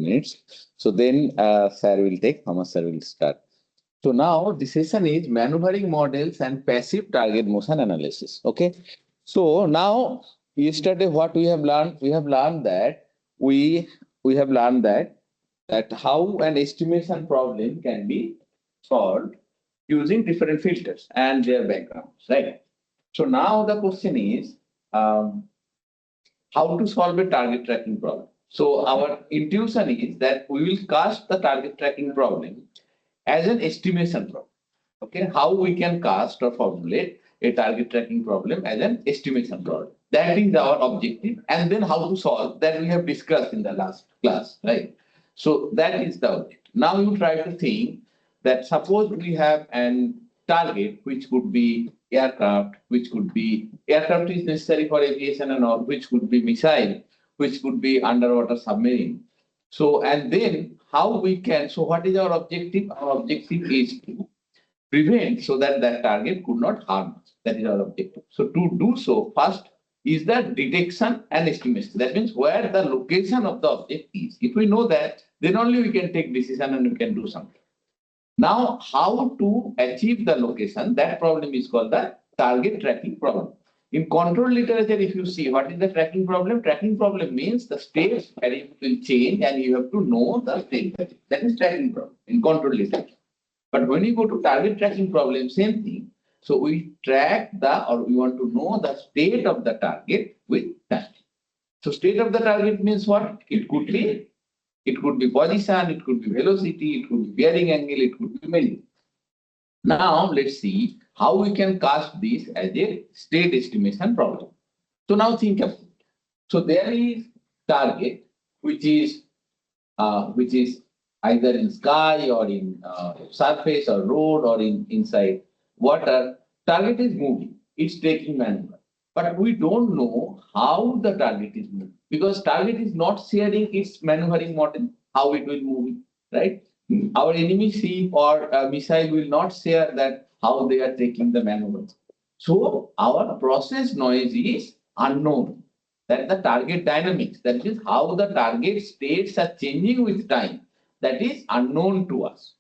minutes. So then sir will take, Thomas sir will start. So now the session is maneuvering models and passive target motion analysis. Okay. So now yesterday what we have learned, we we have learned that how an estimation problem can be solved using different filters and their backgrounds, right? So now the question is how to solve a target tracking problem. So our intuition is that we will cast the target tracking problem as an estimation problem. Okay, how we can cast or formulate a target tracking problem as an estimation problem. That is our objective, and then how to solve that we have discussed in the last class, right? So that is the objective. Now you try to think that suppose we have an target which could be aircraft, which could be aircraft is necessary for aviation and all, which could be missile, which could be underwater submarine. So and then how we can, so what is our objective? Our objective is to prevent so that that target could not harm us. That is our objective. So to do so, first is the detection and estimation. That means where the location of the object is. If we know that, then only we can take decision and we can do something. Now, how to achieve the location? That problem is called the target tracking problem. In control literature, if you see what is the tracking problem, tracking problem means the state variable will change and you have to know the state variable. That is tracking problem in control literature. But when you go to target tracking problem, same thing. So we track the, or we want to know the state of the target with time. So state of the target means what? It could be position, it could be velocity, it could be bearing angle, it could be many. Now let's see how we can cast this as a state estimation problem. So now think of it. So there is target which is either in sky or in surface or road or inside water. Target is moving, it's taking maneuver, but we don't know how the target is moving because target is not sharing its maneuvering model, how it will move, right? Our enemy ship or missile will not share that how they are taking the maneuver. So our process noise is unknown. That the target dynamics, that is how the target states are changing with time, that is unknown to us,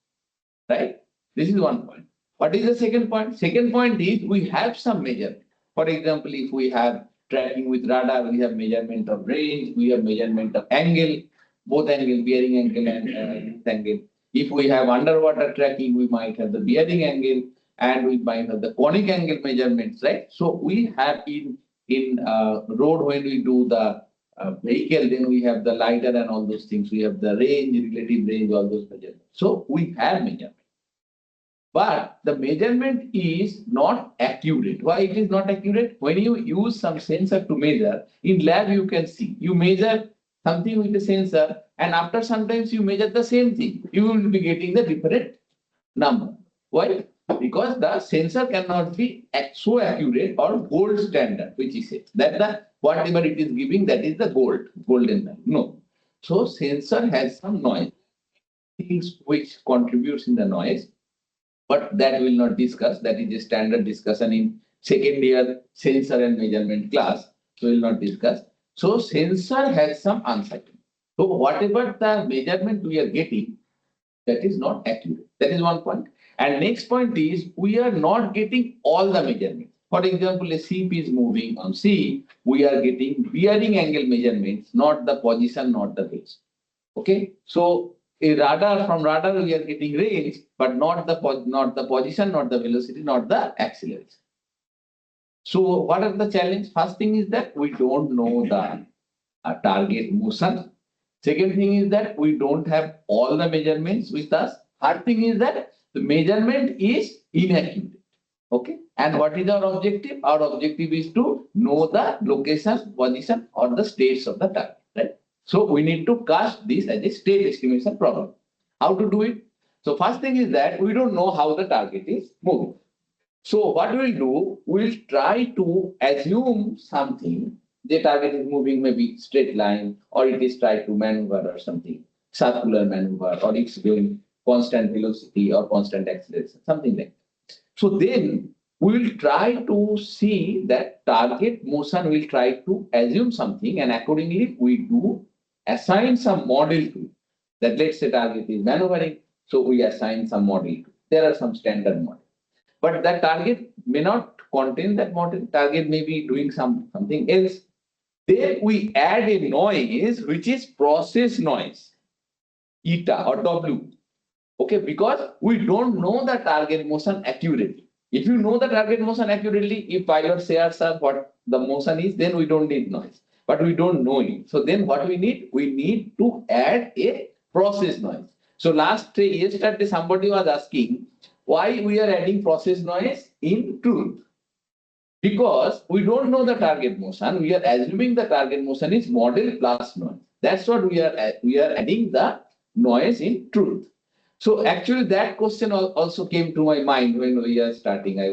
right? This is one point. What is the second point? Second point is we have some measurement. For example, if we have tracking with radar, we have measurement of range, we have measurement of angle, both angle, bearing angle and angle. If we have underwater tracking, we might have the bearing angle and we might have the conic angle measurements, right? So we have in road when we do the vehicle, then we have the lidar and all those things. We have the range, relative range, all those measurements. So we have measurement. But the measurement is not accurate. Why it is not accurate? When you use some sensor to measure, in lab you can see. You measure something with the sensor and after sometimes you measure the same thing. You will be getting the different number. Why? Because the sensor cannot be so accurate or gold standard, which is it. That the whatever it is giving, that is the golden value. No. So sensor has some noise, things which contributes in the noise, but that will not discuss. That is a standard discussion in second year sensor and measurement class. So we will not discuss. So sensor has some uncertainty. So whatever the measurement we are getting, that is not accurate. That is one point. And next point is we are not getting all the measurements. For example, a ship is moving on sea, we are getting bearing angle measurements, not the position, not the base. Okay, so a radar, from radar we are getting range, but not the position, not the velocity, not the acceleration. So what are the challenge? First thing is that we don't know the target motion. Second thing is that we don't have all the measurements with us. Third thing is that the measurement is inaccurate. Okay. And what is our objective? Our objective is to know the location, position, or the states of the target. Right. So we need to cast this as a state estimation problem. How to do it? So first thing is that we don't know how the target is moving. So what we'll do, we'll try to assume something. The target is moving maybe straight line, or it is trying to maneuver or something, circular maneuver, or it's doing constant velocity or constant acceleration, something like that. So then we will try to see that target motion, we'll try to assume something, and accordingly we do assign some model to it. that let's say target is maneuvering, so we assign some model. There are some standard models. But that target may not contain that model. Target may be doing something else. Then we add a noise which is process noise, eta or W. Okay, because we don't know the target motion accurately. If you know the target motion accurately, if pilot shares us what the motion is, then we don't need noise. But we don't know it. So then what we need? We need to add a process noise. So yesterday somebody was asking why we are adding process noise in truth. Because we don't know the target motion, we are assuming the target motion is model plus noise. That's what we are adding the noise in truth. So actually that question also came to my mind when we are starting. I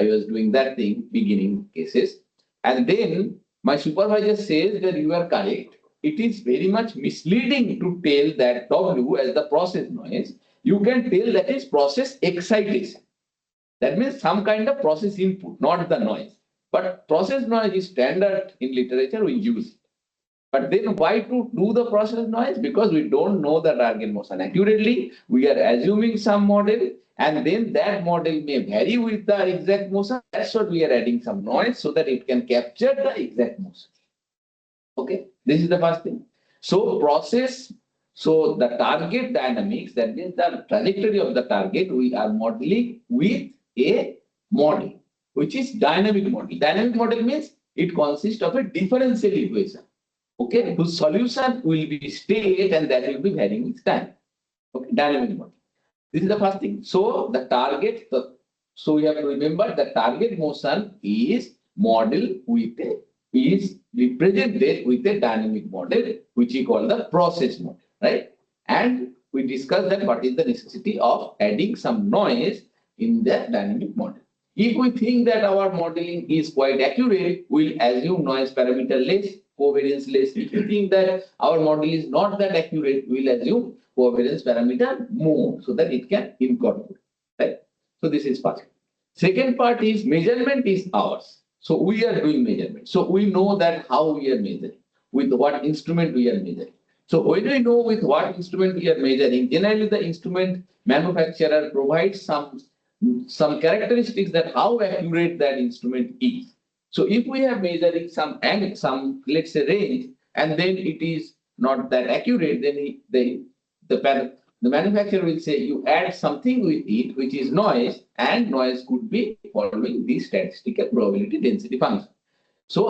was doing that thing, beginning cases. And then my supervisor says that you are correct. It is very much misleading to tell that W as the process noise. You can tell that is process excitation. That means some kind of process input, not the noise. But process noise is standard in literature, we use it. But then why to do the process noise? Because we don't know the target motion accurately. We are assuming some model, and then that model may vary with the exact motion. That's what we are adding some noise so that it can capture the exact motion. Okay, this is the first thing. So the target dynamics, that means the trajectory of the target, we are modeling with a model, which is dynamic model. Dynamic model means it consists of a differential equation. Okay, whose solution will be state and that will be varying with time. Okay, dynamic model. This is the first thing. So the target, so we have to remember the target motion is model with a is represented with a dynamic model, which we call the process model, right? And we discussed that what is the necessity of adding some noise in the dynamic model. If we think that our modeling is quite accurate, we'll assume noise parameter less, covariance less. If we think that our model is not that accurate, we'll assume covariance parameter more so that it can incorporate, right? So this is first. Second part is measurement is ours. So we are doing measurement. So we know that how we are measuring, with what instrument we are measuring. So when we know with what instrument we are measuring, generally the instrument manufacturer provides some characteristics that how accurate that instrument is. So if we are measuring some let's say range, and then it is not that accurate, then the manufacturer will say you add something with it which is noise, and noise could be following the statistical probability density function. So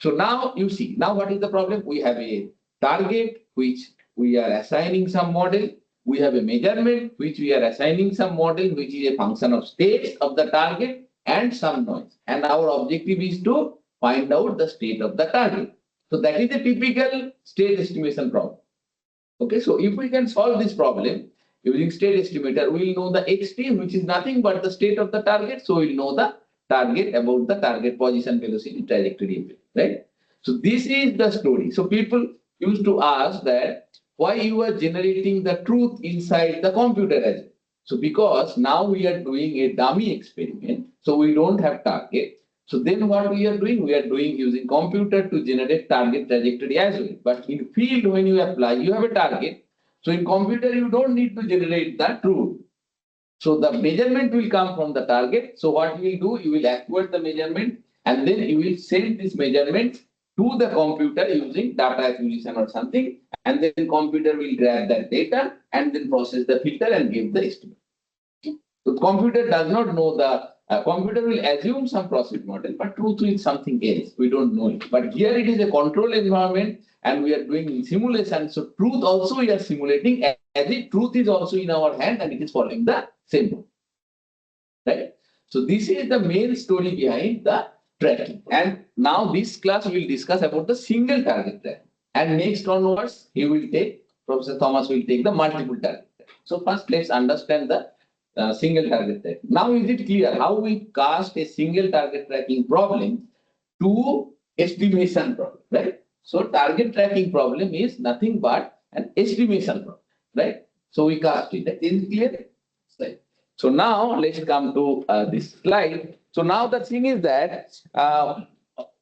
now you see, now what is the problem? We have a target which we are assigning some model. We have a measurement which we are assigning some model which is a function of state of the target and some noise. And our objective is to find out the state of the target. So that is a typical state estimation problem. Okay, so if we can solve this problem using state estimator, we will know the xt, which is nothing but the state of the target. So we will know the target about the target position, velocity, trajectory, right? So this is the story. So people used to ask that why you are generating the truth inside the computer as well. So because now we are doing a dummy experiment, so we don't have target. So then what we are doing? We are doing using computer to generate target trajectory as well. But in field, when you apply, you have a target. So in computer, you don't need to generate the truth. So the measurement will come from the target. So what you will do, you will acquire the measurement, and then you will send this measurement to the computer using data acquisition or something, and then computer will grab that data and then process the filter and give the estimate. So computer does not know computer will assume some process model, but truth is something else. We don't know it. But here it is a control environment and we are doing simulation. So truth also we are simulating as if truth is also in our hand and it is following the same rule. Right? So this is the main story behind the tracking. And now this class we will discuss about the single target tracking. And next onwards, Professor Thomas will take the multiple target tracking. So first let's understand the single target tracking. Now is it clear how we cast a single target tracking problem to estimation problem, right? So target tracking problem is nothing but an estimation problem, right? So we cast it. That is clear? Right. So now let's come to this slide. So now the thing is that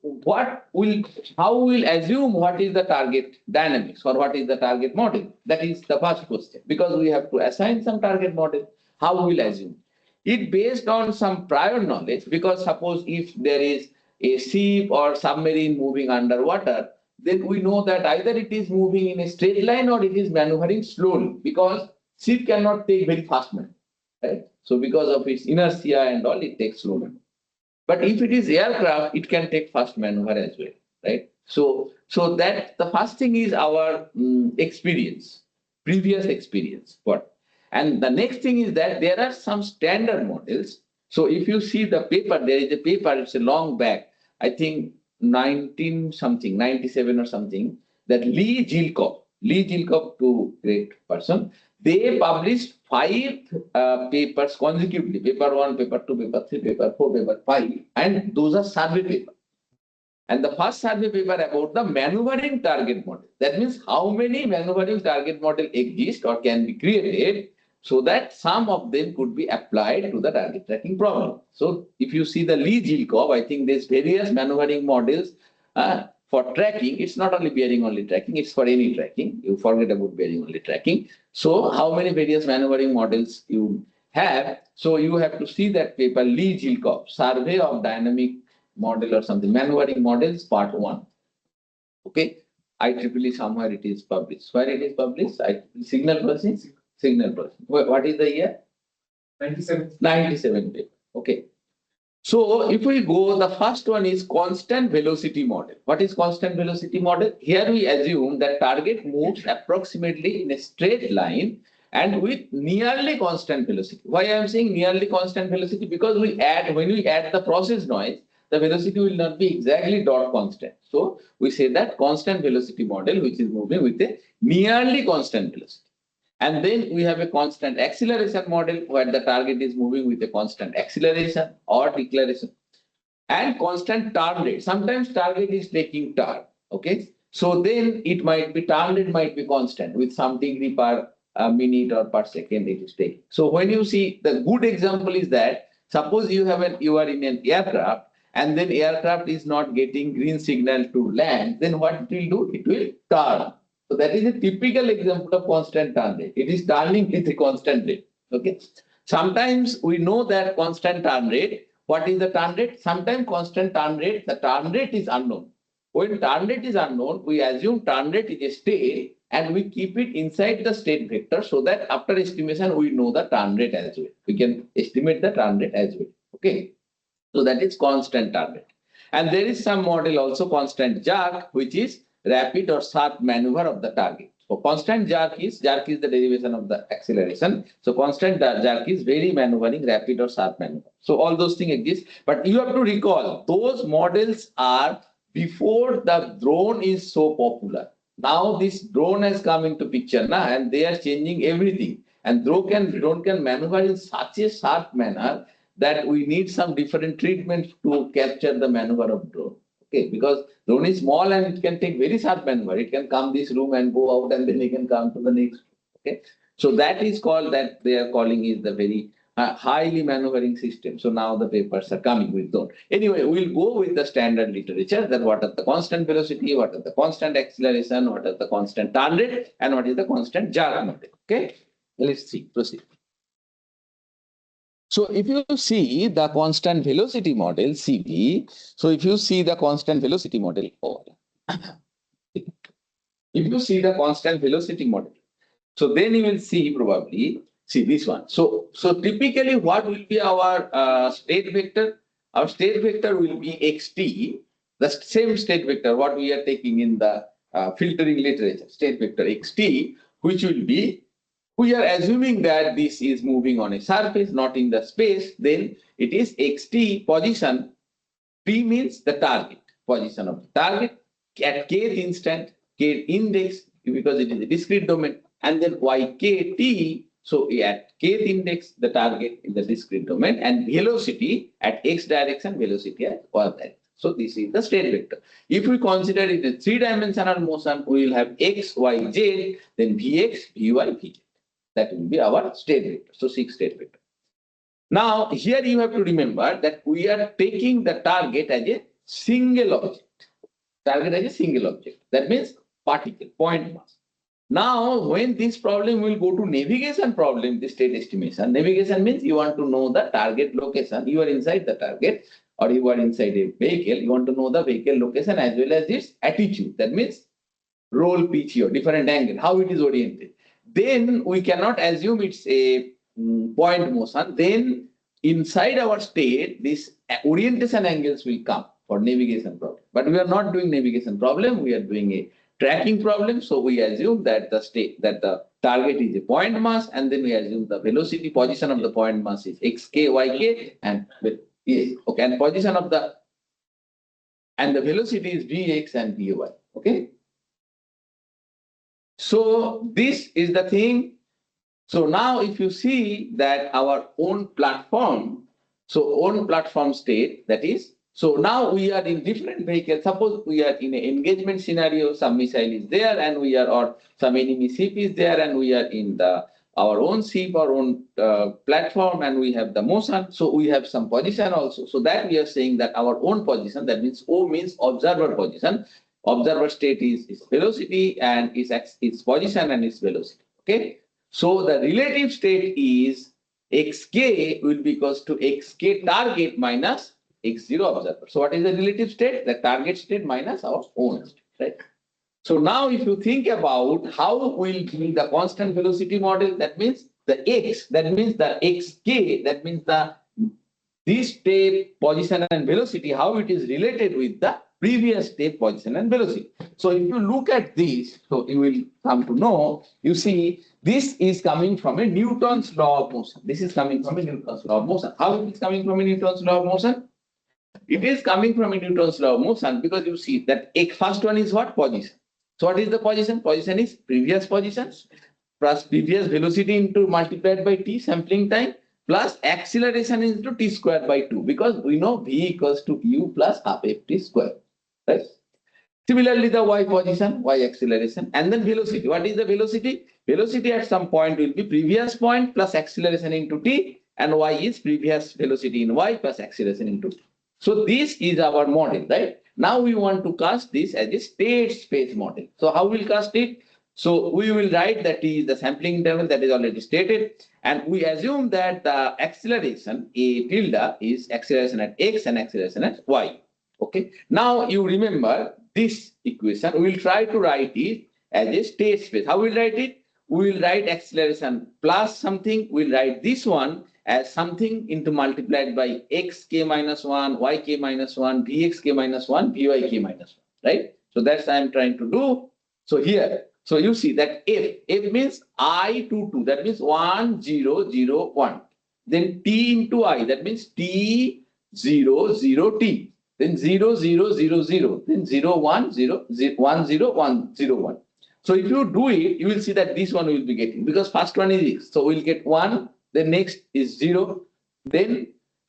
how we'll assume what is the target dynamics or what is the target model? That is the first question. Because we have to assign some target model, how we'll assume? It based on some prior knowledge, because suppose if there is a ship or submarine moving underwater, then we know that either it is moving in a straight line or it is maneuvering slowly, because ship cannot take very fast maneuver, right? So because of its inertia and all, it takes slow maneuver. But if it is aircraft, it can take fast maneuver as well, right? So that the first thing is our experience, previous experience. What? And the next thing is that there are some standard models. So if you see the paper, there is a paper, it's a long back, I think 19 something, 97 or something, that Lee Jilkov, two great person, they published five papers consecutively, paper 1, paper 2, paper 3, paper 4, paper 5, and those are survey papers. And the first survey paper about the maneuvering target model. That means how many maneuvering target model exist or can be created, so that some of them could be applied to the target tracking problem. So if you see the Lee Jilkov, I think there's various maneuvering models for tracking. It's not only bearing only tracking, it's for any tracking. You forget about bearing only tracking. So how many various maneuvering models you have? So you have to see that paper, Lee Jilkov, Survey of Dynamic Model or something, Maneuvering Models, Part 1. Okay. IEEE, somewhere it is published. Where it is published? Signal processing? Signal processing. What is the year? 97. 97 paper. Okay. So if we go, the first one is constant velocity model. What is constant velocity model? Here we assume that target moves approximately in a straight line and with nearly constant velocity. Why I am saying nearly constant velocity? Because when we add the process noise, the velocity will not be exactly dot constant. So we say that constant velocity model, which is moving with a nearly constant velocity. And then we have a constant acceleration model where the target is moving with a constant acceleration or deceleration, and constant turn rate. Sometimes target is taking turn. Okay. So then it might be turn rate might be constant with some degree per minute or per second it is taking. So when you see, the good example is that suppose you are in an aircraft and then aircraft is not getting green signal to land, then what it will do? It will turn. So that is a typical example of constant turn rate. It is turning with a constant rate. Okay. Sometimes we know that constant turn rate. What is the turn rate? Sometimes constant turn rate, the turn rate is unknown. When turn rate is unknown, we assume turn rate is a state and we keep it inside the state vector, so that after estimation, we know the turn rate as well. We can estimate the turn rate as well. Okay. So that is constant turn rate. And there is some model also, constant jerk, which is rapid or sharp maneuver of the target. So constant jerk is the derivation of the acceleration. So constant jerk is very maneuvering, rapid or sharp maneuver. So all those things exist. But you have to recall, those models are before the drone is so popular. Now this drone has come into picture now, and they are changing everything. And drone can maneuver in such a sharp manner that we need some different treatment to capture the maneuver of drone. Okay, because drone is small and it can take very sharp maneuver. It can come this room and go out, and then it can come to the next. Okay, so that is called, that they are calling is the very highly maneuvering system. So now the papers are coming with those. Anyway, we'll go with the standard literature, that what are the constant velocity, what are the constant acceleration, what are the constant turn rate, and what is the constant jerk model. Okay, let's see, proceed. So if you see the constant velocity model, CV, so if you see the constant velocity model, if you see the constant velocity model, so then you will see probably, see this one. So typically what will be our state vector? Our state vector will be xt, the same state vector what we are taking in the filtering literature, state vector xt, which will be, we are assuming that this is moving on a surface, not in the space, then it is xt position. P means the target, position of the target at kth instant, k index, because it is a discrete domain, and then ykt, so at kth index, the target in the discrete domain, and velocity at x direction, velocity at y direction. So this is the state vector. If we consider it a three-dimensional motion, we will have x, y, z, then vx, vy, vz. That will be our state vector. So 6 state vector. Now here you have to remember that we are taking the target as a single object. Target as a single object. That means particle, point mass. Now, when this problem will go to navigation problem, the state estimation. Navigation means you want to know the target location. You are inside the target or you are inside a vehicle. You want to know the vehicle location as well as its attitude. That means roll, pitch here, different angle, how it is oriented. Then we cannot assume it's a point motion. Then inside our state, this orientation angles will come for navigation problem. But we are not doing navigation problem. We are doing a tracking problem. So we assume that the target is a point mass, and then we assume the velocity position of the point mass is xk, yk, and yes, okay, and position of the velocity is vx and vy. Okay. So this is the thing. So now if you see that our own platform, so own platform state, that is, so now we are in different vehicles. Suppose we are in an engagement scenario, some missile is there and we are, or some enemy ship is there and we are in our own ship, our own platform, and we have the motion. So we have some position also. So that we are saying that our own position, that means O means observer position. Observer state is velocity and its position and its velocity. Okay. So the relative state is xk will be equals to xk target minus x0 observer. So what is the relative state? The target state minus our own state, right? So now if you think about how will be the constant velocity model, that means the x, that means the xk, that means this state, position and velocity, how it is related with the previous state, position and velocity. So if you look at this, so you will come to know, you see, this is coming from a Newton's law of motion. This is coming from a Newton's law of motion. How it is coming from a Newton's law of motion? It is coming from a Newton's law of motion because you see that first one is what? Position. So what is the position? Position is previous position plus previous velocity into multiplied by t, sampling time, plus acceleration into t square by 2, because we know v equals to u plus half ft square, right? Similarly, the y position, y acceleration, and then velocity. What is the velocity? Velocity at some point will be previous point plus acceleration into t, and y is previous velocity in y plus acceleration into t. So this is our model, right? Now we want to cast this as a state space model. So how we'll cast it? So we will write that t is the sampling interval that is already stated, and we assume that the acceleration a tilde is acceleration at x and acceleration at y. Okay. Now you remember this equation. We will try to write it as a state space. How we'll write it? We will write acceleration plus something. We'll write this one as something into multiplied by xk minus 1, yk minus 1, vxk minus 1, vyk minus 1, right? So that's what I'm trying to do. So here, so you see that f means I22, that means 1, 0, 0, 1. Then t into I, that means t, 0, 0, t. Then 0, 0, 0, 0. Then 0, 1, 0, 1, 0, 1, 0, 1. So if you do it, you will see that this one will be getting, because first one is x. So we'll get 1. Then next is 0. Then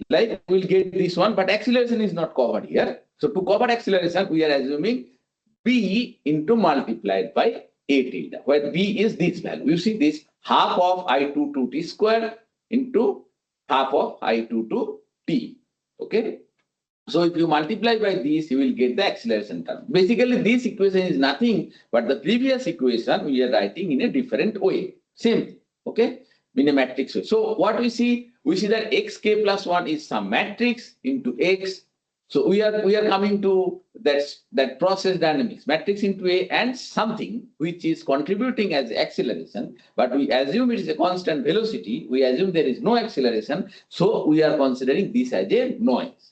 like we'll get this one, but acceleration is not covered here. So to cover acceleration, we are assuming b into multiplied by a tilde, where b is this value. You see this half of I22 t square into half of I22 t. Okay. So if you multiply by this, you will get the acceleration term. Basically, this equation is nothing but the previous equation we are writing in a different way. Same. Okay. In a matrix way. So what we see that xk plus 1 is some matrix into x. So we are coming to that process dynamics, matrix into a and something which is contributing as acceleration, but we assume it is a constant velocity. We assume there is no acceleration. So we are considering this as a noise.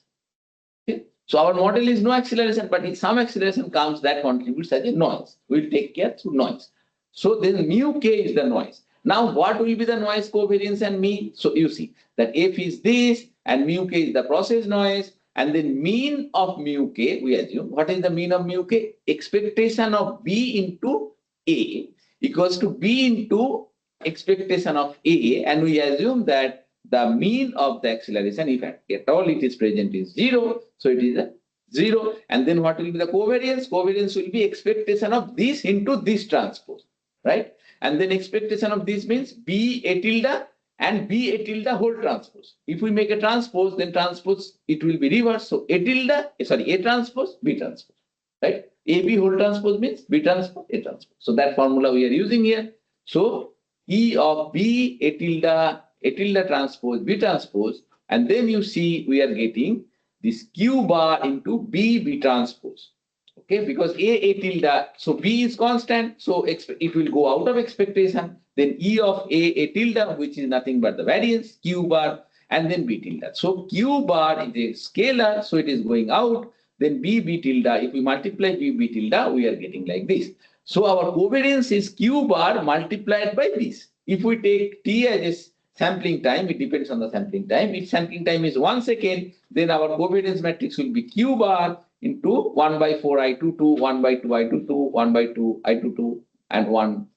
Okay. So our model is no acceleration, but if some acceleration comes, that contributes as a noise. We'll take care through noise. So then mu k is the noise. Now, what will be the noise covariance and mean? So you see that f is this and mu k is the process noise, and then mean of mu k, we assume. What is the mean of mu k? Expectation of b into a equals to b into expectation of a, and we assume that the mean of the acceleration, if at all it is present, is 0. So it is a 0. And then what will be the covariance? Covariance will be expectation of this into this transpose, right? And then expectation of this means b a tilde and B A tilde whole transpose. If we make a transpose, then transpose, it will be reversed. So A tilde, sorry, A transpose, B transpose, right? AB whole transpose means B transpose, A transpose. So that formula we are using here. So E of B, A tilde transpose, B transpose, and then you see we are getting this Q bar into B transpose. Okay, because A tilde, so B is constant, so it will go out of expectation. Then E of A tilde, which is nothing but the variance, Q bar, and then B tilde. So Q bar is a scalar, so it is going out. Then B tilde, if we multiply B tilde, we are getting like this. So our covariance is Q bar multiplied by this. If we take T as a sampling time, it depends on the sampling time. If sampling time is 1 second, then our covariance matrix will be Q bar into 1 by 4 I22, 1 by 2 I22, 1 by 2 I22, and 1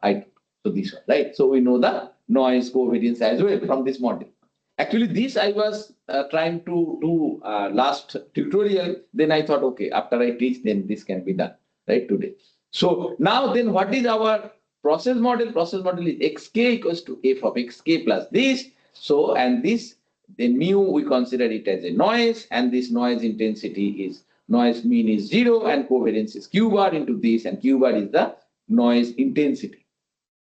I2. So this one, right? So we know the noise covariance as well from this model. Actually, this I was trying to do last tutorial. Then I thought, okay, after I teach, then this can be done, right, today. So now then what is our process model? Process model is xk equals to f of xk plus this. So, and this, the mu, we consider it as a noise, and this noise intensity is, noise mean is 0, and covariance is Q bar into this, and Q bar is the noise intensity.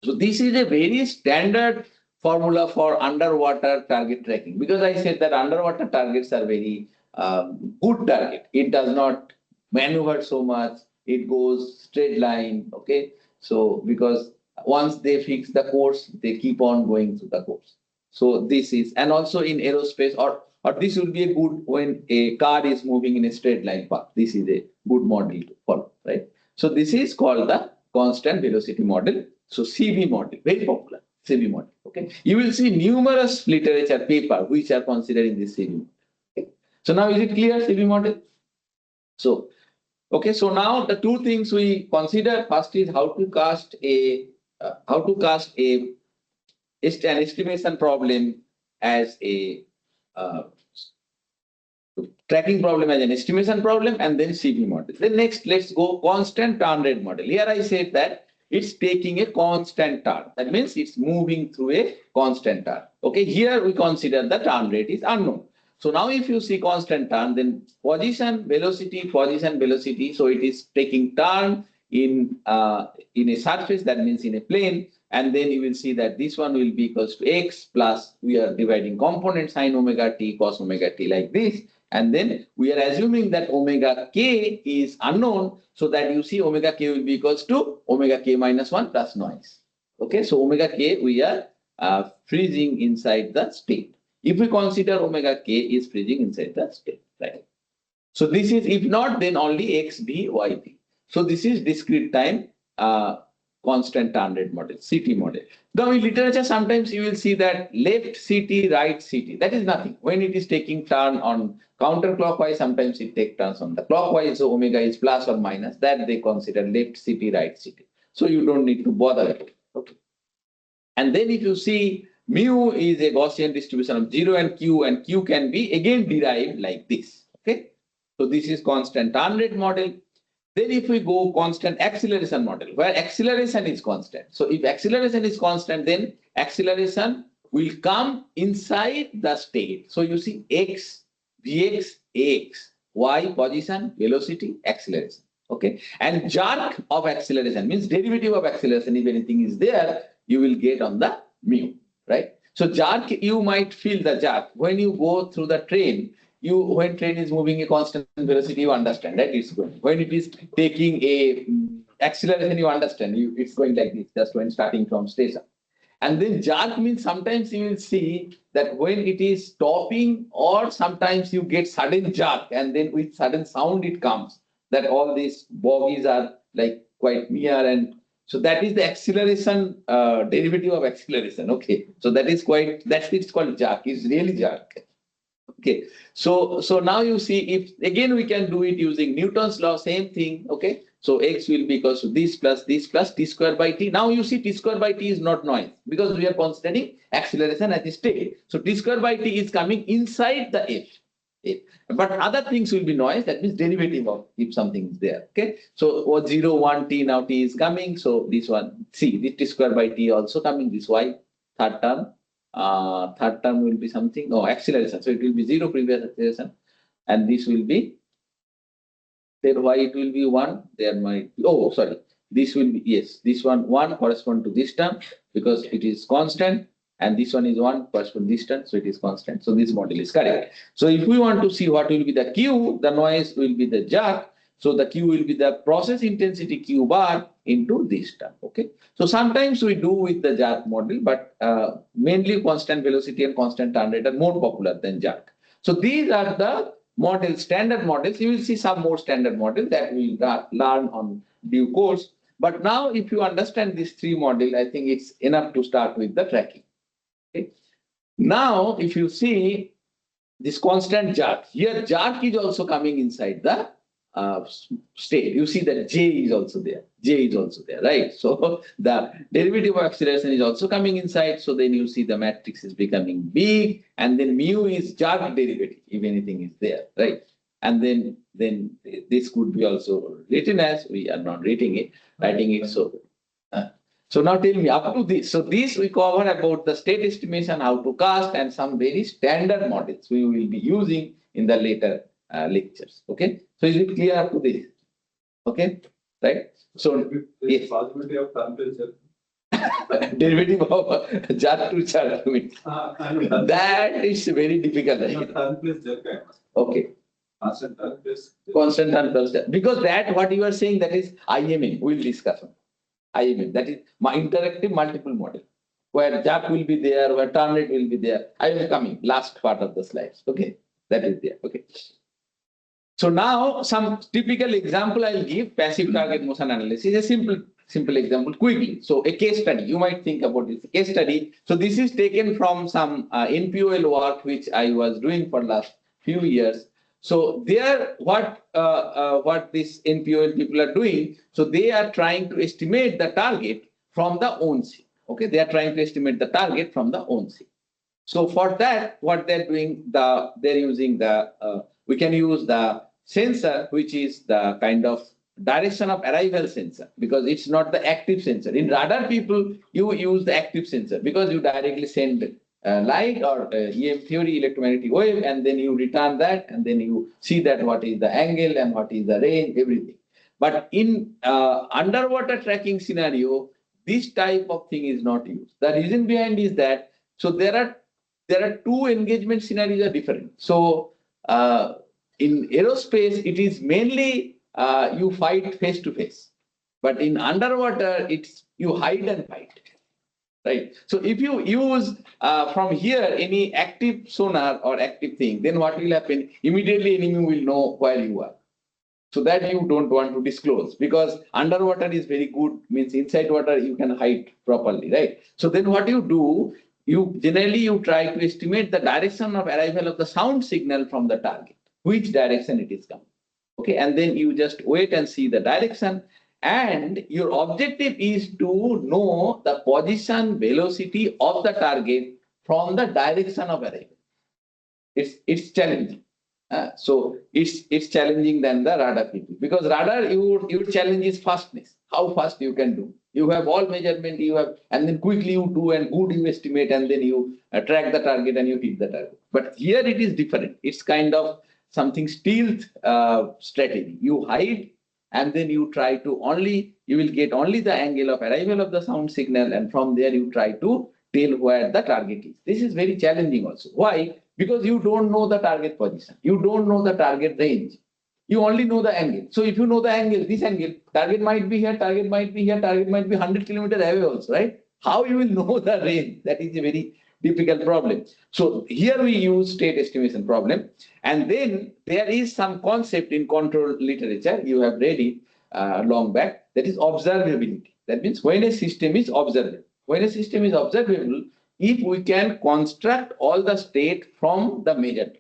So this is a very standard formula for underwater target tracking, because I said that underwater targets are very good target. It does not maneuver so much. It goes straight line. Okay. So because once they fix the course, they keep on going through the course. So this is, and also in aerospace, or this will be a good when a car is moving in a straight line path. This is a good model to follow, right? So this is called the constant velocity model. So CV model, very popular, CV model. Okay. You will see numerous literature paper which are considering this CV model. Okay. So now is it clear, CV model? So, okay. So now the two things we consider, first is how to cast an estimation problem as a tracking problem as an estimation problem, and then CV model. Then next, let's go constant turn rate model. Here I said that it's taking a constant turn. That means it's moving through a constant turn. Okay, here we consider the turn rate is unknown. So now if you see constant turn, then position, velocity. So it is taking turn in a surface, that means in a plane. And then you will see that this one will be equals to x plus, we are dividing component sine omega t, cos omega t like this. And then we are assuming that omega k is unknown, so that you see omega k will be equals to omega k minus 1 plus noise. Okay, so omega k we are freezing inside the state. If we consider omega k is freezing inside the state, right? So this is, if not, then only x, b, y, b. So this is discrete time constant turn rate model, CT model. Now in literature, sometimes you will see that left CT, right CT. That is nothing. When it is taking turn on counterclockwise, sometimes it takes turns on the clockwise. So omega is plus or minus. That they consider left CT, right CT. So you don't need to bother about it. Okay. And then if you see mu is a Gaussian distribution of 0 and Q can be again derived like this. Okay. So this is constant turn rate model. Then if we go constant acceleration model, where acceleration is constant. So if acceleration is constant, then acceleration will come inside the state. So you see x, vx, ax, y, position, velocity, acceleration. Okay. And jerk of acceleration means derivative of acceleration. If anything is there, you will get on the mu, right? So jerk, you might feel the jerk when you go through the train. When train is moving a constant velocity, you understand that it's going. When it is taking a acceleration, you understand it's going like this, just when starting from station. And then jerk means sometimes you will see that when it is stopping, or sometimes you get sudden jerk, and then with sudden sound it comes, that all these bogies are like quite near, and so that is the acceleration derivative of acceleration. Okay, so that is quite, that's it's called jerk. It's really jerk. Okay, so now you see, if again we can do it using Newton's law, same thing. Okay, so x will be equals to this plus t square by t. Now you see t square by t is not noise, because we are considering acceleration at this state. So t square by t is coming inside the f. But other things will be noise, that means derivative of if something is there. Okay, so 0, 1 t, now t is coming. So this one, see, this t square by t also coming, this y, third term. third term will be something, no, acceleration. So it will be 0 previous acceleration. And this will be, then why it will be 1? There might, oh, sorry. This will be, yes, this one 1 correspond to this term because it is constant. And this one is 1 correspond to this term, so it is constant. So this model is correct. So if we want to see what will be the Q, the noise will be the jerk. So the Q will be the process intensity Q bar into this term. Okay. So sometimes we do with the jerk model, but mainly constant velocity and constant turn rate are more popular than jerk. So these are the models, standard models. You will see some more standard models that we learn on due course. But now, if you understand these 3 models, I think it's enough to start with the tracking. Okay. Now, if you see this constant jerk, here jerk is also coming inside the state. You see that J is also there. J is also there, right? So the derivative of acceleration is also coming inside. So then you see the matrix is becoming big, and then mu is jerk derivative, if anything is there, right? And then this could be also written as, we are not writing it. So now tell me up to this. So this we cover about the state estimation, how to cast, and some very standard models we will be using in the later lectures. Okay. So is it clear up to this? Okay. Right. So yes. Possibility of temperature. Derivative of jar to char. That is very difficult. Right? Okay. Constant turn plus. Constant turn plus. Because that what you are saying, that is IMM. We will discuss on IMM. That is my interactive multiple model, where jack will be there, where turn rate will be there. I will coming last part of the slides. Okay. That is there. Okay. So now some typical example I'll give, passive target motion analysis, a simple example quickly. So a case study, you might think about this case study. So this is taken from some NPOL work which I was doing for last few years. So there, what this NPOL people are doing, so they are trying to estimate the target from the ONC. Okay, they are trying to estimate the target from the ONC. So for that, what they're doing, they're using we can use the sensor, which is the kind of direction of arrival sensor, because it's not the active sensor. In radar, people, you use the active sensor because you directly send light or EM theory, electromagnetic wave, and then you return that, and then you see that what is the angle and what is the range, everything. But in underwater tracking scenario, this type of thing is not used. The reason behind is that, so there are 2 engagement scenarios are different. So in aerospace, it is mainly you fight face to face, but in underwater, it's you hide and fight, right? So if you use from here any active sonar or active thing, then what will happen? Immediately, enemy will know where you are. So that you don't want to disclose, because underwater is very good, means inside water you can hide properly, right? So then what you do? You generally try to estimate the direction of arrival of the sound signal from the target, which direction it is coming. Okay, and then you just wait and see the direction, and your objective is to know the position velocity of the target from the direction of arrival. It's challenging. So it's challenging than the radar people, because radar your challenge is fastness. How fast you can do. You have all measurement, you have, and then quickly you do and good you estimate, and then you track the target and you hit the target. But here it is different. It's kind of something stealth strategy. You hide, and then you try to you will get only the angle of arrival of the sound signal, and from there you try to tell where the target is. This is very challenging also. Why? Because you don't know the target position. You don't know the target range. You only know the angle. So if you know the angle, this angle, target might be here, target might be here, target might be 100 kilometers away also, right? How you will know the range? That is a very difficult problem. So here we use state estimation problem. And then there is some concept in control literature, you have read it long back, that is observability. That means when a system is observable. When a system is observable, if we can construct all the state from the measured.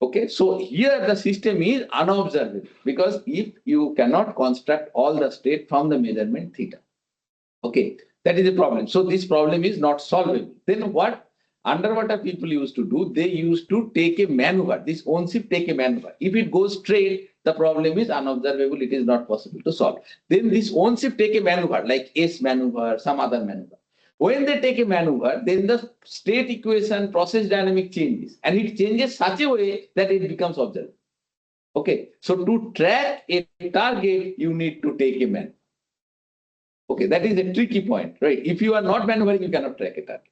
Okay, so here the system is unobservable, because if you cannot construct all the state from the measurement theta. Okay, that is a problem. So this problem is not solvable. Then what underwater people used to do, they used to take a maneuver. This ONSIP take a maneuver. If it goes straight, the problem is unobservable. It is not possible to solve. Then this ONSIP take a maneuver like S maneuver, some other maneuver. When they take a maneuver, then the state equation process dynamic changes, and it changes such a way that it becomes observable. Okay, so to track a target, you need to take a maneuver. Okay, that is a tricky point, right? If you are not maneuvering, you cannot track a target.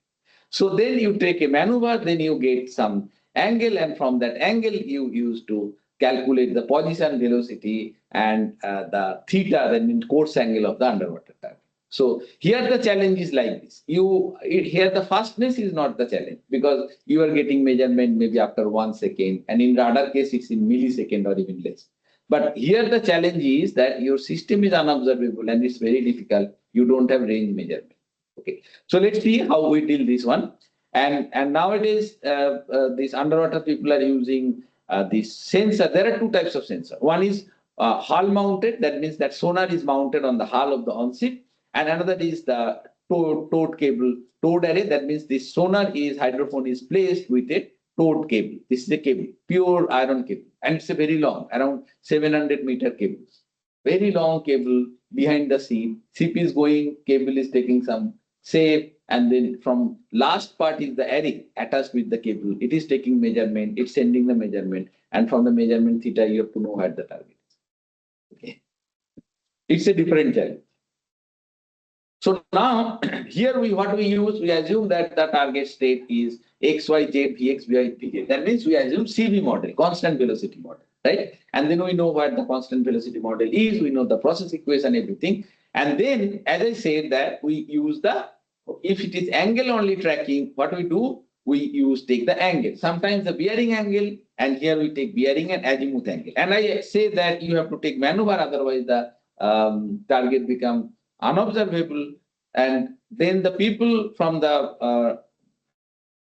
So then you take a maneuver, then you get some angle, and from that angle, you use to calculate the position, velocity, and the theta, that means course angle of the underwater target. So here the challenge is like this. Here the fastness is not the challenge, because you are getting measurement maybe after 1 second, and in radar case it's in millisecond or even less. But here the challenge is that your system is unobservable and it's very difficult. You don't have range measurement. Okay, so let's see how we deal this one. And nowadays, these underwater people are using this sensor. There are two types of sensor. One is hull mounted. That means that sonar is mounted on the hull of the on-ship, and another is the towed cable, towed array. That means this sonar is hydrophone is placed with a towed cable. This is a cable, pure iron cable, and it's a very long, around 700-meter cable. Very long cable behind the ship. Ship is going, cable is taking some shape, and then from last part is the array attached with the cable. It is taking measurement, it's sending the measurement, and from the measurement theta, you have to know where the target is. Okay. It's a different challenge. So now here what we use, we assume that the target state is x, y, z, vx, vy, vj. That means we assume CV model, constant velocity model, right? And then we know what the constant velocity model is, we know the process equation, everything. And then, as I said, that we use if it is angle only tracking, what we do, we take the angle. Sometimes the bearing angle, and here we take bearing and azimuth angle. And I say that you have to take maneuver, otherwise the target become unobservable. And then the people from the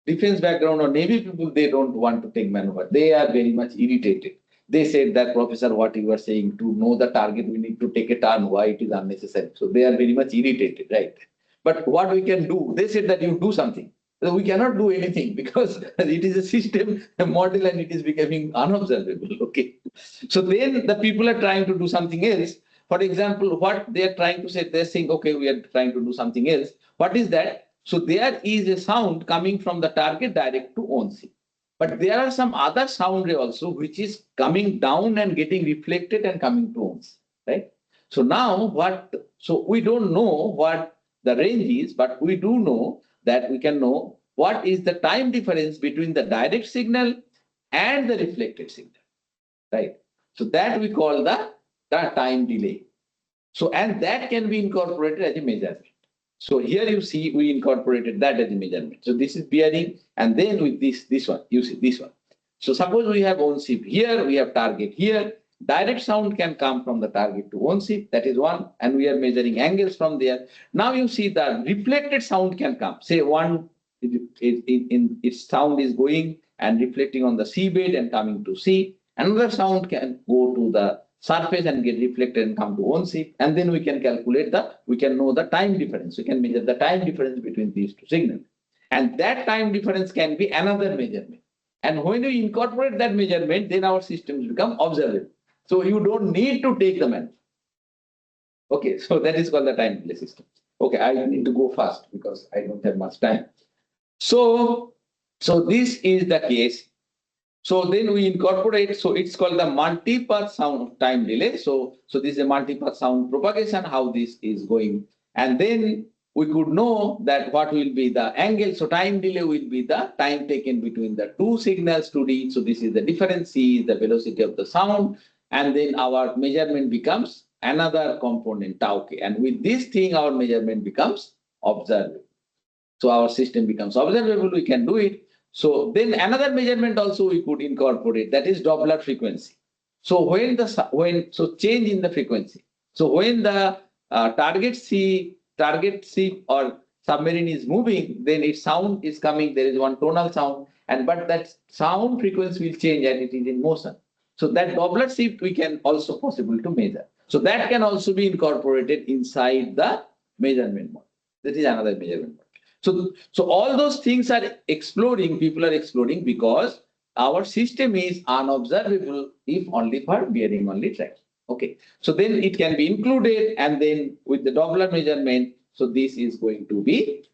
defense background or Navy people, they don't want to take maneuver. They are very much irritated. They said that, Professor, what you are saying, to know the target, we need to take a turn. Why it is unnecessary? So they are very much irritated, right? But what we can do, they said that you do something. So we cannot do anything because it is a system, a model, and it is becoming unobservable. Okay. So then the people are trying to do something else. For example, what they are trying to say, they're saying, okay, we are trying to do something else. What is that? So there is a sound coming from the target direct to on-ship. But there are some other sound ray also, which is coming down and getting reflected and coming to on-ship, right? So now so we don't know what the range is, but we do know that we can know what is the time difference between the direct signal and the reflected signal, right? So that we call the time delay. So, and that can be incorporated as a measurement. So here you see we incorporated that as a measurement. So this is bearing, and then with this one, you see this one. So suppose we have on-ship here, we have target here. Direct sound can come from the target to on-ship, that is one, and we are measuring angles from there. Now you see the reflected sound can come. Say one, its sound is going and reflecting on the seabed and coming to sea. Another sound can go to the surface and get reflected and come to on-ship, and then we can calculate we can know the time difference. We can measure the time difference between these two signals. And that time difference can be another measurement. And when we incorporate that measurement, then our systems become observable. So you don't need to take the maneuver. Okay, so that is called the time delay system. Okay, I need to go fast because I don't have much time. So this is the case. So then we incorporate, so it's called the multi-path sound time delay. So this is a multi-path sound propagation, how this is going. And then we could know that what will be the angle. So time delay will be the time taken between the two signals to reach. So this is the difference, C is the velocity of the sound. And then our measurement becomes another component, tau k. And with this thing, our measurement becomes observable. So our system becomes observable, we can do it. So then another measurement also we could incorporate, that is Doppler frequency. So so change in the frequency. So when the target ship or submarine is moving, then its sound is coming, there is one tonal sound, but that sound frequency will change and it is in motion. So that Doppler shift we can also possible to measure. So that can also be incorporated inside the measurement model. That is another measurement model. So all those things are people are exploring because our system is unobservable if only for bearing only tracking. Okay. So then it can be included, and then with the Doppler measurement, So this is going to be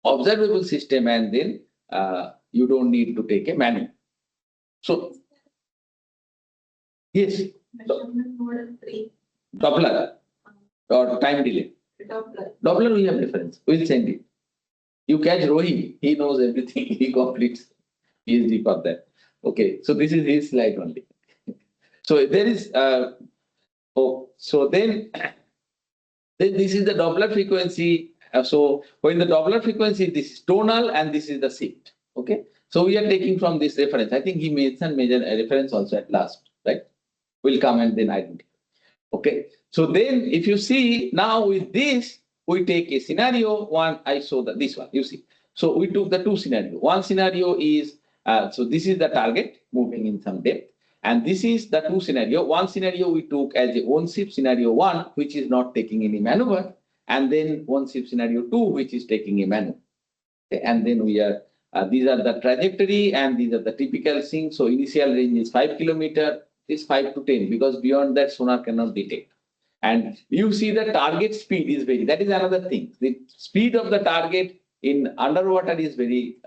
observable system, and then you don't need to take a manual. So yes, Measurement model 3. Doppler or time delay. Doppler we have reference. We'll send it. You catch Rohi, he knows everything. He completes PhD for that. Okay, so this is his slide only. So there is so then this is the Doppler frequency. So when the Doppler frequency, this is tonal and this is the shift. Okay, so we are taking from this reference. I think he mentioned a reference also at last, right? Will come and then identify. Okay, so then if you see now with this, we take a scenario one. I saw that this one, you see. So we took the two scenarios. One scenario is, so this is the target moving in some depth. And this is the two scenario. One scenario we took as a one shift scenario one, which is not taking any maneuver. And then one shift scenario two, which is taking a maneuver. Okay, and then we are, these are the trajectory and these are the typical things. So initial range is 5 kilometer. Is 5 to 10 because beyond that sonar cannot detect. And you see the target speed is very, that is another thing. The speed of the target in underwater is very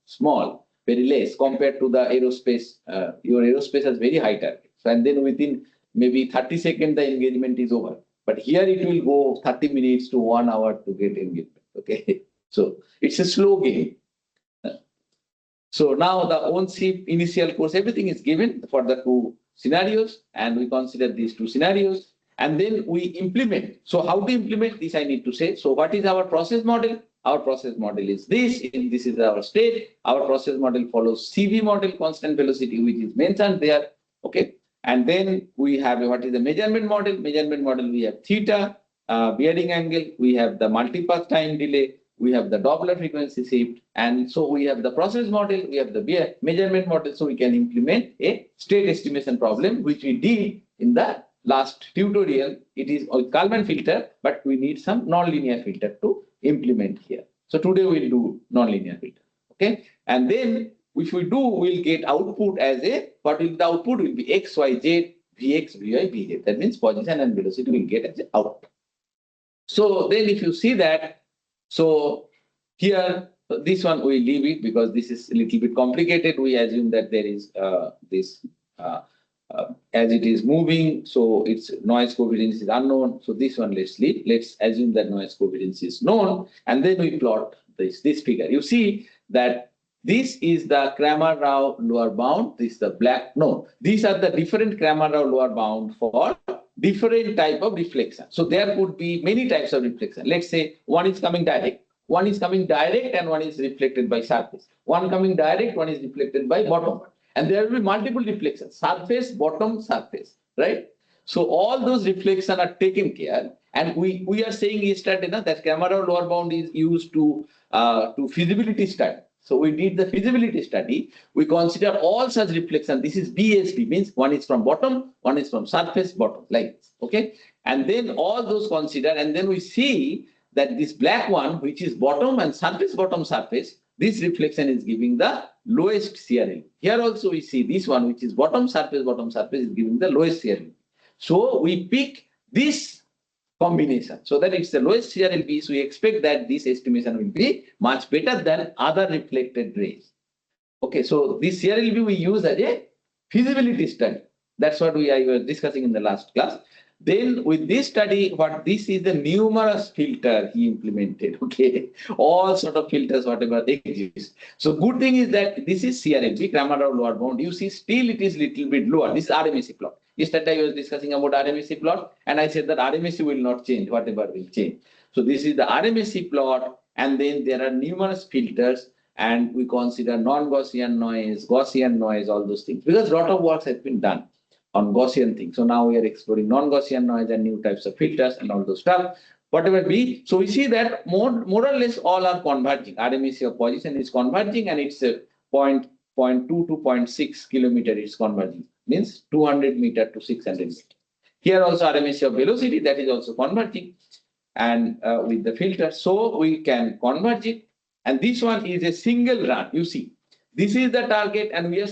small, very less compared to the aerospace. Your aerospace has very high target. So, and then within maybe 30 seconds, the engagement is over. But here it will go 30 minutes to 1 hour to get engagement. Okay. So it's a slow game. So now the own ship initial course, everything is given for the two scenarios, and we consider these two scenarios, and then we implement. So how to implement this, I need to say. So what is our process model? Our process model is this. This is our state. Our process model follows CV model, constant velocity, which is mentioned there. Okay. And then we have what is the measurement model? Measurement model, we have theta, bearing angle, we have the multipath time delay, we have the Doppler frequency shift, and so we have the process model, we have the measurement model, so we can implement a state estimation problem, which we did in the last tutorial. It is a Kalman filter, but we need some nonlinear filter to implement here. So today we'll do nonlinear filter. Okay, and then if we do, we'll get output as a, what will the output will be x, y, z, vx, vy, vz. That means position and velocity will get as an output. So then if you see that, so here, this one we leave it because this is a little bit complicated. We assume that there is this, as it is moving, so its noise covariance is unknown. So this one let's leave. Let's assume that noise covariance is known, and then we plot this figure. You see that this is the Kramer-Rao lower bound. This is the black. No, these are the different Kramer-Rao lower bound for different type of reflection. So there could be many types of reflection. Let's say one is coming direct, and one is reflected by surface. One coming direct, one is reflected by bottom. And there will be multiple reflections, surface, bottom, surface, right? So all those reflections are taken care. And we are saying yesterday that Kramer-Rao lower bound is used to feasibility study. So we did the feasibility study. We consider all such reflection. This is BSB, means one is from bottom, one is from surface, bottom, like this. Okay. And then all those consider, and then we see that this black one, which is bottom and surface, bottom, surface, this reflection is giving the lowest CRL. Here also we see this one, which is bottom, surface, is giving the lowest CRL. So we pick this combination so that it's the lowest CRLB. So we expect that this estimation will be much better than other reflected rays. Okay, so this CRLB we use as a feasibility study. That's what I was discussing in the last class. Then with this study, what this is the numerous filter he implemented. Okay, all sort of filters, whatever they exist. So good thing is that this is CRLB, Kramer-Rao lower bound. You see, still it is little bit lower. This is RMSE plot. Yesterday I was discussing about RMSE plot, and I said that RMSE will not change, whatever will change. So this is the RMSE plot, and then there are numerous filters, and we consider non-Gaussian noise, Gaussian noise, all those things, because a lot of work has been done on Gaussian things. So now we are exploring non-Gaussian noise and new types of filters and all those stuff, whatever be. So we see that more or less all are converging. RMSE of position is converging, and it's a 0.2 to 0.6 kilometer is converging, means 200 meter to 600 meter. Here also RMSE of velocity, that is also converging, and with the filter, so we can converge it. And this one is a single run. You see, this is the target, and we are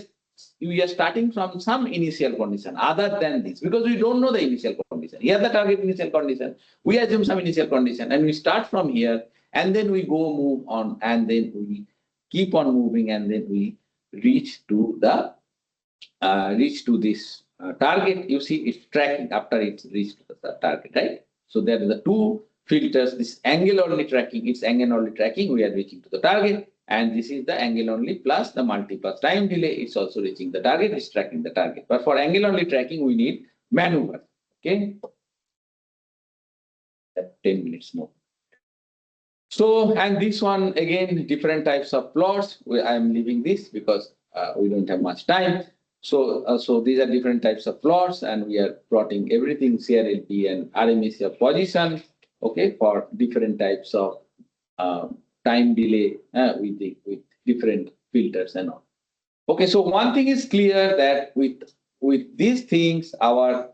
we are starting from some initial condition other than this, because we don't know the initial condition. Here the target initial condition, we assume some initial condition and we start from here, and then we go move on, and then we keep on moving, and then we reach to the this target. You see it's tracking after it's reached the target, right? So there are the two filters. This angle only tracking, it's angle only tracking, we are reaching to the target, and this is the angle only plus the multi-pass time delay, it's also reaching the target, it's tracking the target. But for angle only tracking, we need maneuver. Okay, 10 minutes more. So, and this one again, different types of plots. I am leaving this because we don't have much time. So these are different types of plots, and we are plotting everything CRLP and RMS of position. Okay, for different types of time delay with different filters and all. Okay, so one thing is clear that with these things, our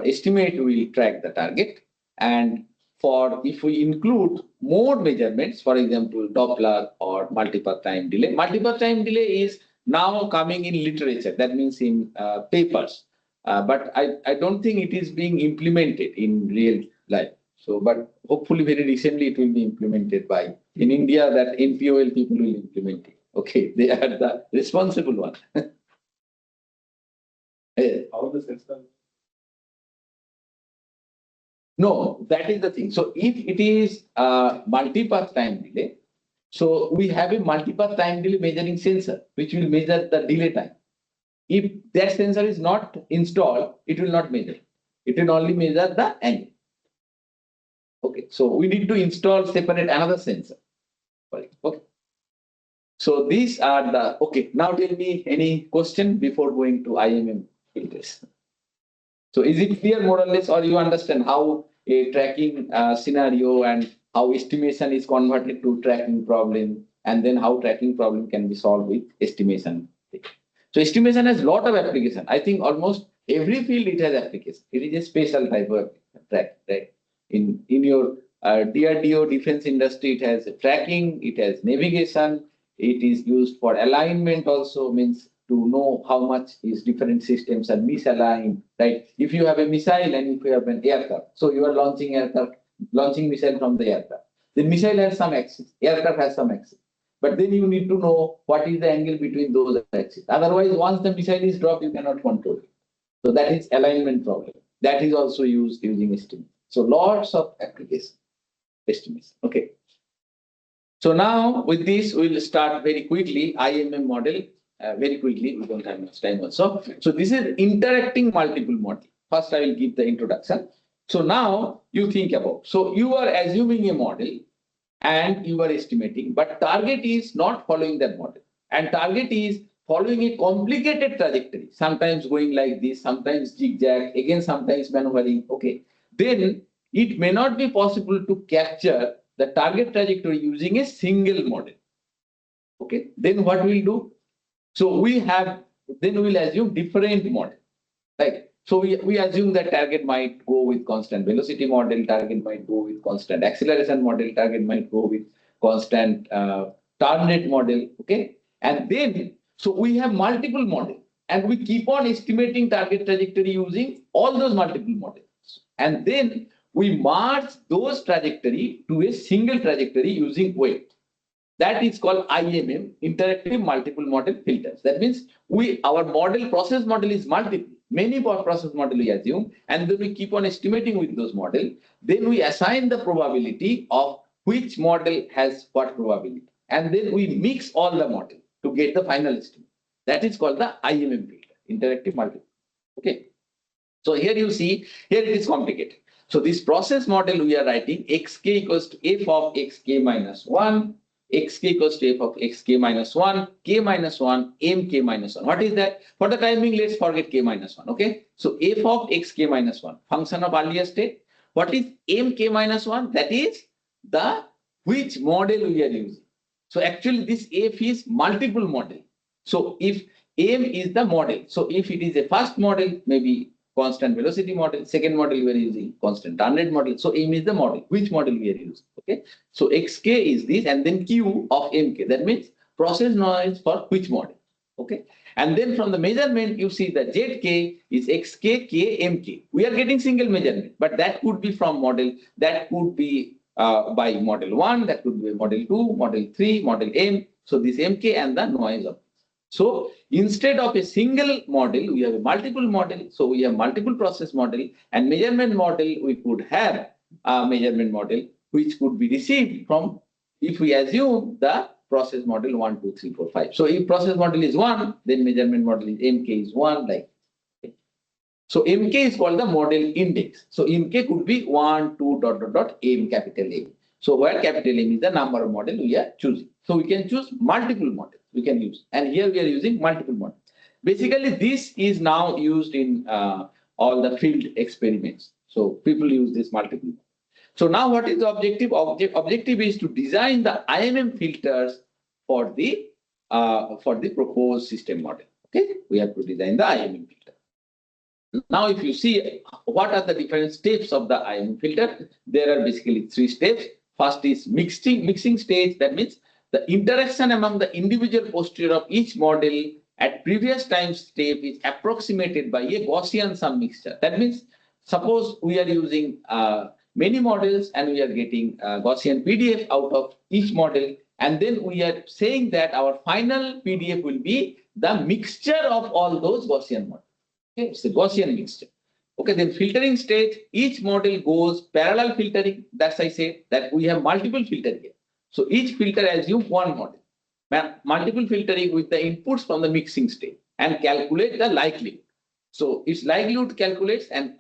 estimate will track the target. And for if we include more measurements, for example, Doppler or multipath time delay. Multipath time delay is now coming in literature, that means in papers. But I don't think it is being implemented in real life. So, but hopefully very recently it will be implemented by, in India, that NPOL people will implement it. Okay, they are the responsible one. How the system? No, that is the thing. So if it is multipath time delay, so we have a multipath time delay measuring sensor, which will measure the delay time. If that sensor is not installed, it will not measure. It will only measure the angle. Okay, so we need to install separate another sensor. Okay. So these are the, okay, now tell me any question before going to IMM filters. So is it clear more or less, or you understand how a tracking scenario and how estimation is converted to tracking problem, and then how tracking problem can be solved with estimation? So estimation has a lot of application. I think almost every field it has application. It is a special type of track, right? In your DRDO defense industry, it has tracking, it has navigation, it is used for alignment also, means to know how much is different systems are misaligned, right? If you have a missile and if you have an aircraft, so you are launching missile from the aircraft. The missile has some axis, aircraft has some axis. But then you need to know what is the angle between those axes. Otherwise, once the missile is dropped, you cannot control it. So that is alignment problem. That is also used using estimate. So lots of application estimates. Okay. So now with this, we'll start very quickly IMM model. Very quickly, we don't have much time also. So this is interacting multiple model. First, I will give the introduction. So now you think about, so you are assuming a model and you are estimating, but target is not following that model. And target is following a complicated trajectory, sometimes going like this, sometimes zigzag, again, sometimes maneuvering. Okay. Then it may not be possible to capture the target trajectory using a single model. Okay. Then what we'll do? So we will assume different model, right? So we assume that target might go with constant velocity model, target might go with constant acceleration model, target might go with constant turn rate model, okay? And then, so we have multiple models and we keep on estimating target trajectory using all those multiple models. And then we merge those trajectory to a single trajectory using weight. That is called IMM, interactive multiple model filters. That means our process model is multiple, many process model we assume, and then we keep on estimating with those models. Then we assign the probability of which model has what probability. And then we mix all the model to get the final estimate. That is called the IMM filter, interactive multiple. Okay. So here you see, here it is complicated. So this process model we are writing xk equals to f of xk minus 1, xk equals to f of xk minus 1, k minus 1, mk minus 1. What is that? For the time being, let's forget k minus 1. Okay. So f of xk minus 1, function of earlier state. What is mk minus 1? That is the which model we are using. So actually this f is multiple model. So if m is the model, so if it is a first model, maybe constant velocity model, second model we are using constant turn rate model. So m is the model, which model we are using. Okay. So xk is this, and then q of mk. That means process noise for which model. Okay. And then from the measurement, you see the ZK is XK, K, MK. We are getting single measurement, but that could be from model, that could be by model 1, that could be model 2, model 3, model M. So this MK and the noise of. So instead of a single model, we have a multiple model. So we have multiple process model and measurement model. We could have a measurement model which could be received from, if we assume the process model 1, 2, 3, 4, 5. So if process model is 1, then measurement model is MK is 1, like. So MK is called the model index. So MK could be 1, 2, dot, dot, dot, M, capital M. So where capital M is the number of model we are choosing. So we can choose multiple models we can use. And here we are using multiple models. Basically, this is now used in all the field experiments. So people use this multiple. So now what is the objective? Objective is to design the IMM filters for the proposed system model. Okay, we have to design the IMM filter. Now, if you see what are the different steps of the IMM filter, there are basically 3 steps. First is mixing stage. That means the interaction among the individual posterior of each model at previous time step is approximated by a Gaussian sum mixture. That means suppose we are using many models and we are getting Gaussian PDF out of each model, and then we are saying that our final PDF will be the mixture of all those Gaussian models. Okay, it's a Gaussian mixture. Okay, then filtering stage, each model goes parallel filtering. That's I said that we have multiple filter here. So each filter assume one model. Multiple filtering with the inputs from the mixing stage and calculate the likelihood. So its likelihood calculates and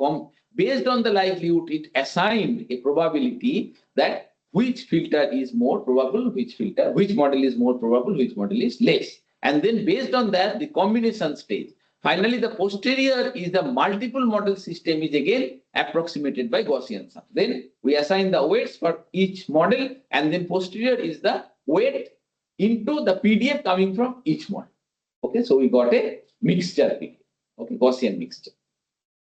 based on the likelihood, it assigned a probability that which filter is more probable, which model is more probable, which model is less. And then based on that, the combination stage. Finally, the posterior is the multiple model system is again approximated by Gaussian sum. Then we assign the weights for each model, and then posterior is the weight into the PDF coming from each model. Okay, so we got a mixture PDF. Okay, Gaussian mixture.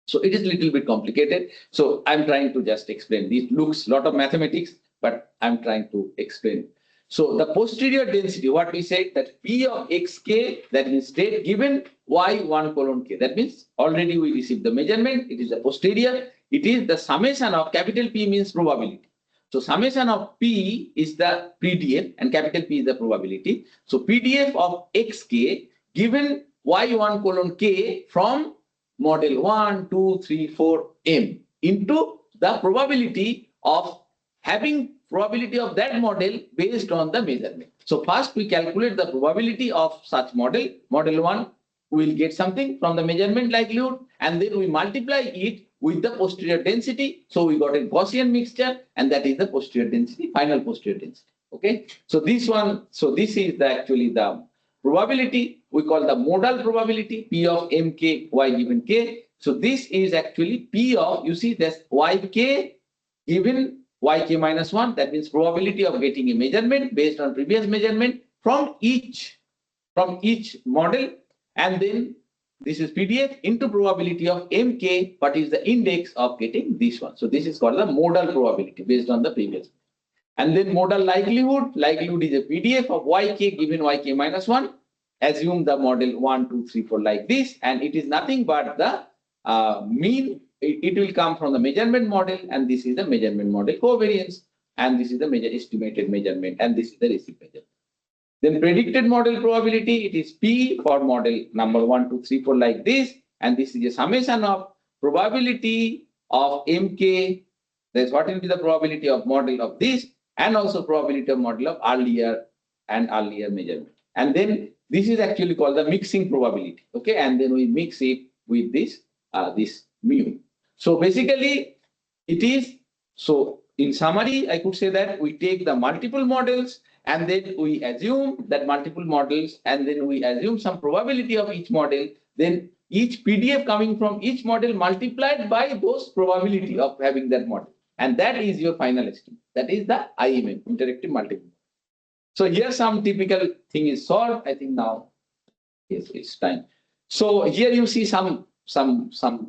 So it is a little bit complicated. So I'm trying to just explain. This looks a lot of mathematics, but I'm trying to explain. So the posterior density, what we said that P of xk, that means state given y1 colon k. That means already we received the measurement. It is the posterior. It is the summation of capital P means probability. So summation of P is the PDF and capital P is the probability. So PDF of xk given y1 colon k from model 1, 2, 3, 4 M into the probability of having probability of that model based on the measurement. So first we calculate the probability of such model. Model 1 will get something from the measurement likelihood, and then we multiply it with the posterior density. So we got a Gaussian mixture, and that is the posterior density, final posterior density. Okay. So this one, so this is actually the probability. We call the modal probability, P of mk, y given k. So this is actually P of, you see this yk given yk minus 1. That means probability of getting a measurement based on previous measurement from each model. And then this is PDF into probability of mk, what is the index of getting this one. So this is called the modal probability based on the previous. And then modal likelihood. Likelihood is a PDF of yk given yk minus 1. Assume the model 1, 2, 3, 4 like this. And it is nothing but the mean. It will come from the measurement model. And this is the measurement model covariance. And this is the estimated measurement. And this is the received measurement. Then predicted model probability, it is P for model number 1, 2, 3, 4 like this. And this is a summation of probability of mk. That's what will be the probability of model of this, and also probability of model of earlier measurement. And then this is actually called the mixing probability. Okay, and then we mix it with this mu. So basically it is, so in summary, I could say that we take the multiple models and then we assume that multiple models, and then we assume some probability of each model, then each PDF coming from each model multiplied by those probability of having that model. And that is your final estimate. That is the IMM, interactive multiple. So here some typical thing is solved. I think now, yes, it's time. So here you see some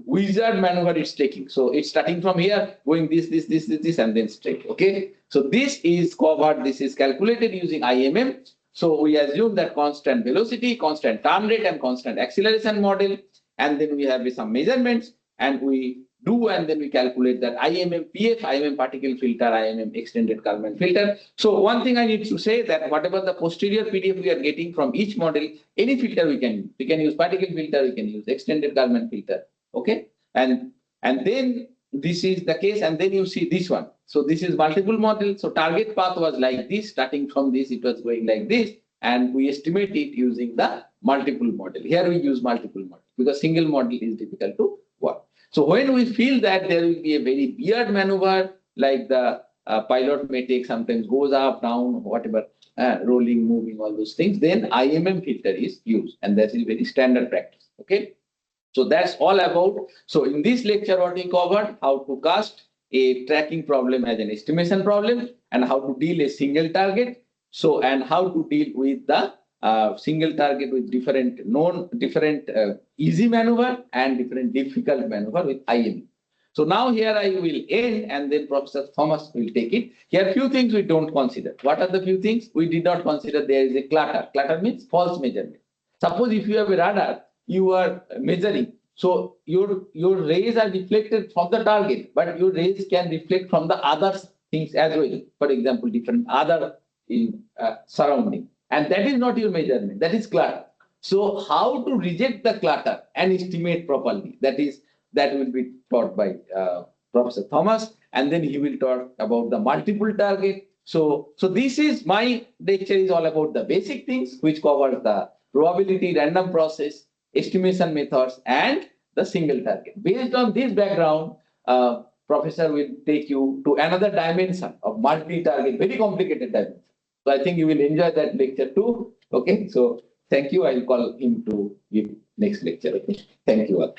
wizard maneuver it's taking. So it's starting from here, going this, and then straight. Okay. So this is covered. This is calculated using IMM. So we assume that constant velocity, constant turn rate, and constant acceleration model. And then we have some measurements, and we do, and then we calculate that IMM PF, IMM particle filter, IMM extended Kalman filter. So one thing I need to say that whatever the posterior PDF we are getting from each model, any filter we can use. We can use particle filter, we can use extended Kalman filter. Okay. And then this is the case, and then you see this one. So this is multiple model. So target path was like this, starting from this, it was going like this, and we estimate it using the multiple model. Here we use multiple model because single model is difficult to work. So when we feel that there will be a very weird maneuver, like the pilot may take sometimes goes up, down, whatever, rolling, moving, all those things, then IMM filter is used, and that is very standard practice. Okay. So that's all about. So in this lecture, what we covered, how to cast a tracking problem as an estimation problem, and how to deal a single target. So, and how to deal with the single target with different easy maneuver and different difficult maneuver with IM. So now here I will end, and then Professor Thomas will take it. Here few things we don't consider. What are the few things? We did not consider there is a clutter. Clutter means false measurement. Suppose if you have a radar, you are measuring. So your rays are reflected from the target, but your rays can reflect from the other things as well. For example, different other in surrounding. And that is not your measurement, that is clutter. So how to reject the clutter and estimate properly, that will be taught by Professor Thomas, and then he will talk about the multiple target. So this is my lecture is all about the basic things which covers the probability, random process, estimation methods, and the single target. Based on this background, Professor will take you to another dimension of multi-target, very complicated dimension. So I think you will enjoy that lecture too. Okay, so thank you. I will call him to give next lecture. Okay, thank you all.